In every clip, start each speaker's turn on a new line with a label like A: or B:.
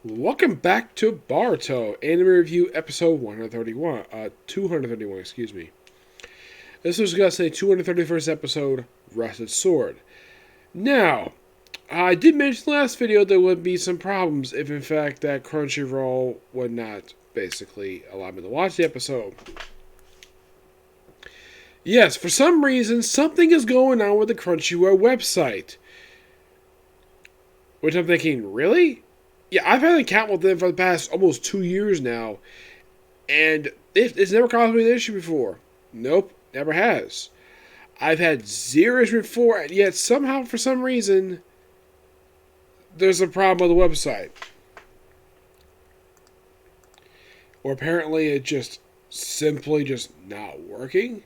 A: Welcome back to Boruto Anime Review Episode 231, excuse me. This was discussing the 231st episode, Rusted Sword. Now, I did mention in the last video there would be some problems if in fact that Crunchyroll would not basically allow me to watch the episode. Yes, for some reason, something is going on with the Crunchyroll website. Which I'm thinking, really? Yeah, I've had an account with them for the past almost 2 years now, and it's never caused me an issue before. Nope, never has. I've had zero issues before, and yet somehow, for some reason, there's a problem with the website. Or apparently it just simply just not working.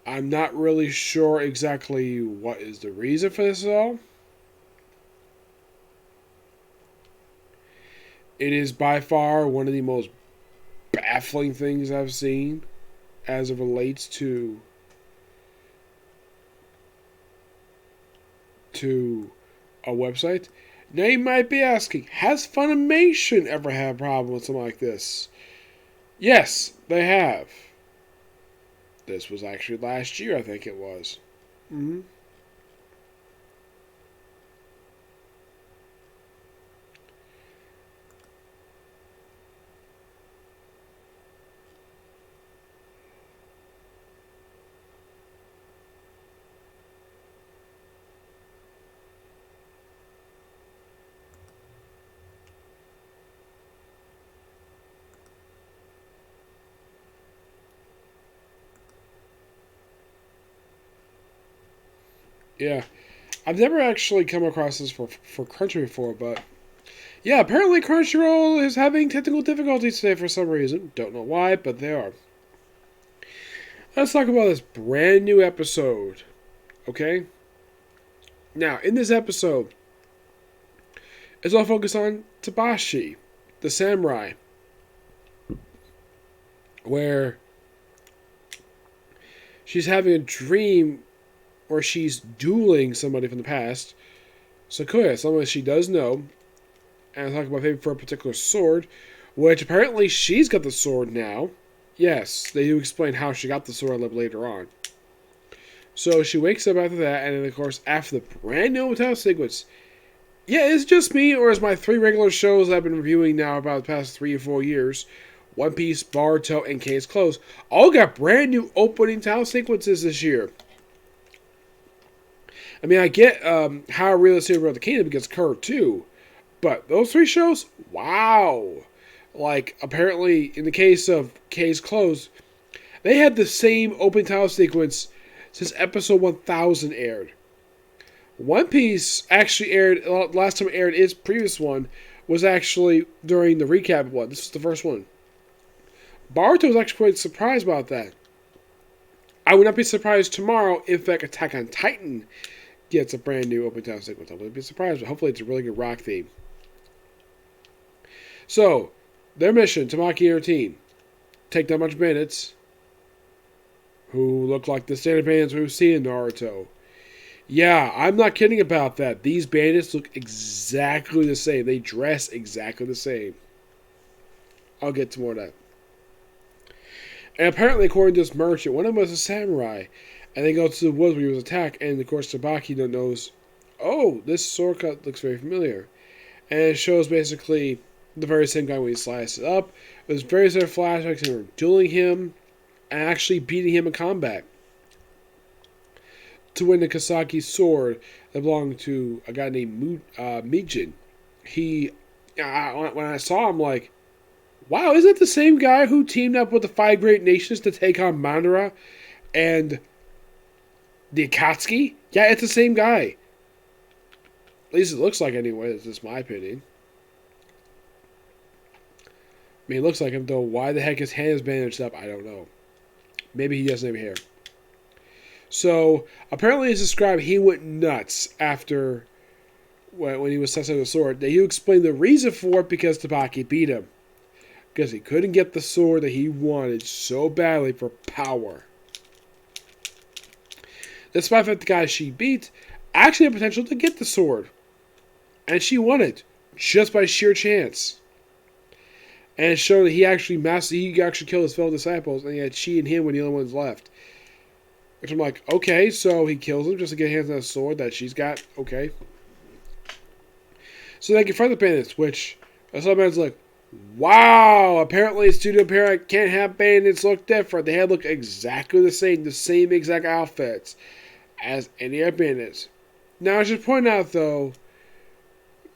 A: I'm not really sure exactly what is the reason for this at all. It is by far one of the most baffling things I've seen as it relates to a website. Now you might be asking, has Funimation ever had a problem with something like this? Yes, they have. This was actually last year, I think it was. Mm-hmm. Yeah. I've never actually come across this for Crunchyroll before, but yeah, apparently Crunchyroll is having technical difficulties today for some reason. Don't know why, but they are. Let's talk about this brand new episode. Okay? Now, in this episode, it's all focused on Tabashi, the samurai, where she's having a dream where she's dueling somebody from the past. Sakuya, someone she does know, and talk about maybe for a particular sword, which apparently she's got the sword now. Yes, they do explain how she got the sword a little later on. So she wakes up after that, and then of course after the brand new hotel sequence. Yeah, it's just me, or is my 3 regular shows I've been reviewing now about the past 3 or 4 years, One Piece, Boruto, and Case Closed, all got brand new opening title sequences this year. I mean, I get how realistic about the Kingdom gets curved too, but those 3 shows, wow! Like, apparently, in the case of Case Closed, they had the same opening title sequence since episode 1000 aired. One Piece actually aired, last time it aired its previous one was actually during the recap one. This was the first one. Boruto was actually quite surprised about that. I would not be surprised tomorrow if like Attack on Titan gets a brand new open title sequence. I wouldn't be surprised, but hopefully it's a really good rock theme. So, their mission, Tamaki and her team, take down a bunch of bandits who look like the standard bandits we've seen in Naruto. Yeah, I'm not kidding about that. These bandits look exactly the same. They dress exactly the same. I'll get to more of that. And apparently, according to this merchant, one of them was a samurai. And they go to the woods where he was attacked. And of course, Tabaki knows, oh, this sword cut looks very familiar. And it shows basically the very same guy when he sliced it up. There's various other flashbacks of her dueling him and actually beating him in combat to win the Kasaki sword that belonged to a guy named Mijin. When I saw him, like, wow, isn't it the same guy who teamed up with the 5 great nations to take on Mandara and the Akatsuki? Yeah, it's the same guy. At least it looks like anyway. That's just my opinion. I mean, it looks like him, though. Why the heck his hand is bandaged up, I don't know. Maybe he doesn't have hair. So, apparently it's described he went nuts after when he was testing the sword. He explained the reason for it because Tabaki beat him. Because he couldn't get the sword that he wanted so badly for power. Despite the fact the guy she beat actually had potential to get the sword. And she won it. just by sheer chance. And it's shown that he actually killed his fellow disciples, and yet she and him were the only ones left. Which I'm like, okay, so he kills him just to get hands on a sword that she's got. Okay. So they confront the bandits, which some man's like, wow, apparently Studio Parent can't have bandits look different. They had look exactly the same exact outfits as any other bandits. Now I should point out though,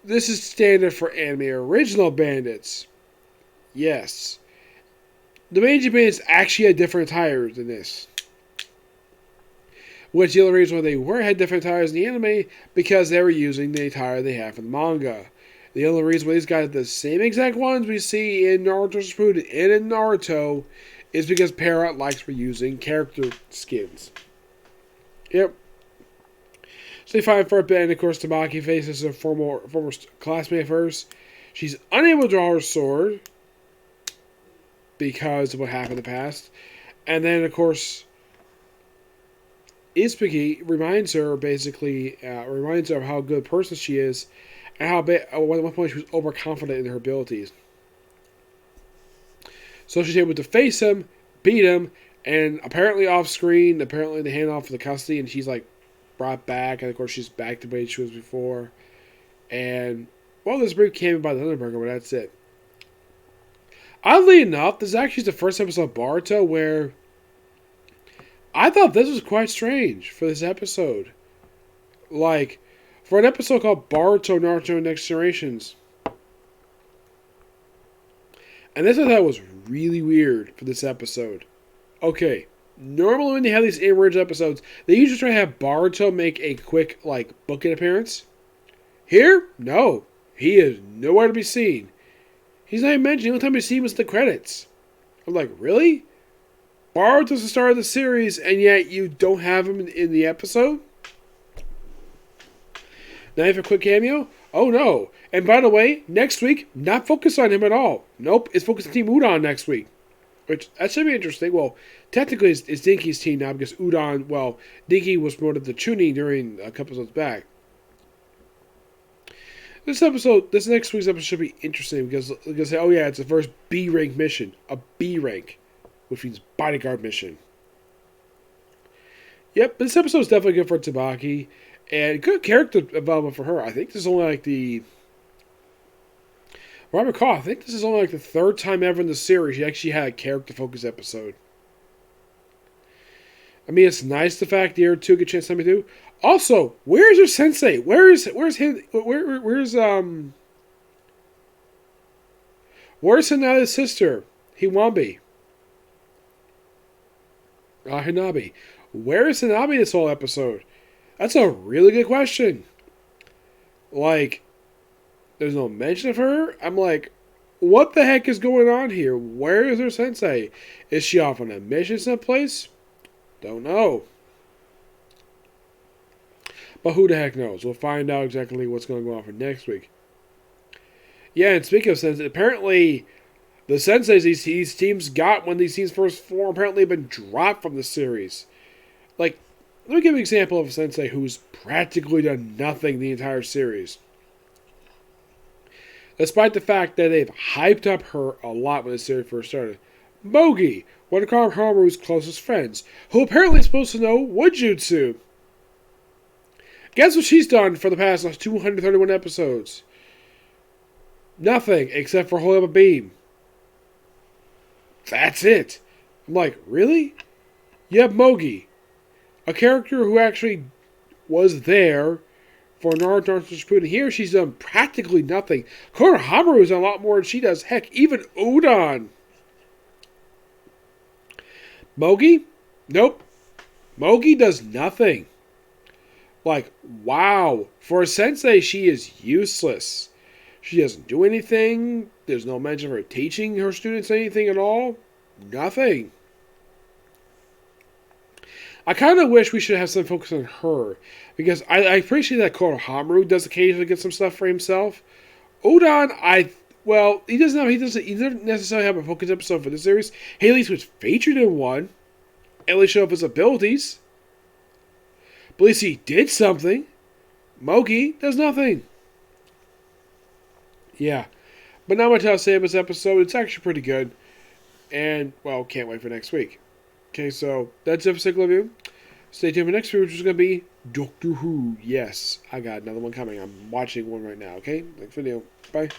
A: this is standard for anime original bandits. Yes. The Meiji bandits actually had different attires than this. Which the only reason why they had different attires in the anime, because they were using the attire they have in the manga. The only reason why these guys have the same exact ones we see in Naruto Shippuden and in Naruto is because Parrot likes reusing character skins. Yep. So they find for a bit, and of course Tamaki faces a former classmate of hers. She's unable to draw her sword because of what happened in the past. And then, of course, Izpiki reminds her of how good a person she is, and how at one point she was overconfident in her abilities. So she's able to face him, beat him, and apparently off screen, they hand off the custody, and she's like brought back, and of course she's back to the way she was before. And well, this brief came by the Thunderburger, but that's it. Oddly enough, this is actually the first episode of Boruto where I thought this was quite strange for this episode. Like, for an episode called Boruto Naruto Next Generations. And this I thought was really weird for this episode. Okay, normally when they have these in-range episodes, they usually try to have Boruto make a quick, booking appearance. Here, no. He is nowhere to be seen. He's not even mentioned. The only time we see him is the credits. I'm like, really? Boruto's the star of the series, and yet you don't have him in the episode? Now you have a quick cameo? Oh no. And by the way, next week, not focused on him at all. Nope, it's focused on Team Udon next week. Which, that should be interesting. Well, technically it's Dinky's team now because Dinky was promoted to Chunin during a couple episodes back. This next week's episode should be interesting because it's the first B rank mission. A B rank, which means bodyguard mission. Yep, this episode is definitely good for Tsubaki, and good character development for her. I think this is only I think this is only the third time ever in the series she actually had a character-focused episode. I mean, it's nice the fact the other two get a chance to do. Also, where's her sensei? Where's Hinata's sister, Hiwambi? Hinabi. Where is Hinabi this whole episode? That's a really good question. There's no mention of her. I'm like, what the heck is going on here? Where is her sensei? Is she off on a mission someplace? Don't know. But who the heck knows? We'll find out exactly what's going to go on for next week. Yeah, and speaking of sensei, apparently the senseis these teams got when these teams first formed apparently have been dropped from the series. Let me give you an example of a sensei who's practically done nothing the entire series. Despite the fact that they've hyped up her a lot when the series first started. Mogi, one of Haru's closest friends, who apparently is supposed to know Woojutsu. Guess what she's done for the past 231 episodes? Nothing, except for hold up a beam. That's it. I'm like, really? You have Mogi, a character who actually was there for Naruto Shippuden. Here, she's done practically nothing. Konohamaru has done a lot more than she does. Heck, even Udon. Mogi? Nope. Mogi does nothing. Wow. For a sensei, she is useless. She doesn't do anything. There's no mention of her teaching her students anything at all. Nothing. I kind of wish we should have some focus on her. Because I appreciate that Konohamaru does occasionally get some stuff for himself. Udon, he doesn't necessarily have a focus episode for this series. He at least was featured in one. At least show off his abilities. But at least he did something. Mogi does nothing. Yeah. But not much else to say about this episode. It's actually pretty good. And, well, can't wait for next week. Okay, so that's it for Sick Review. Stay tuned for next week, which is going to be Doctor Who. Yes, I got another one coming. I'm watching one right now, okay? Next video. Bye.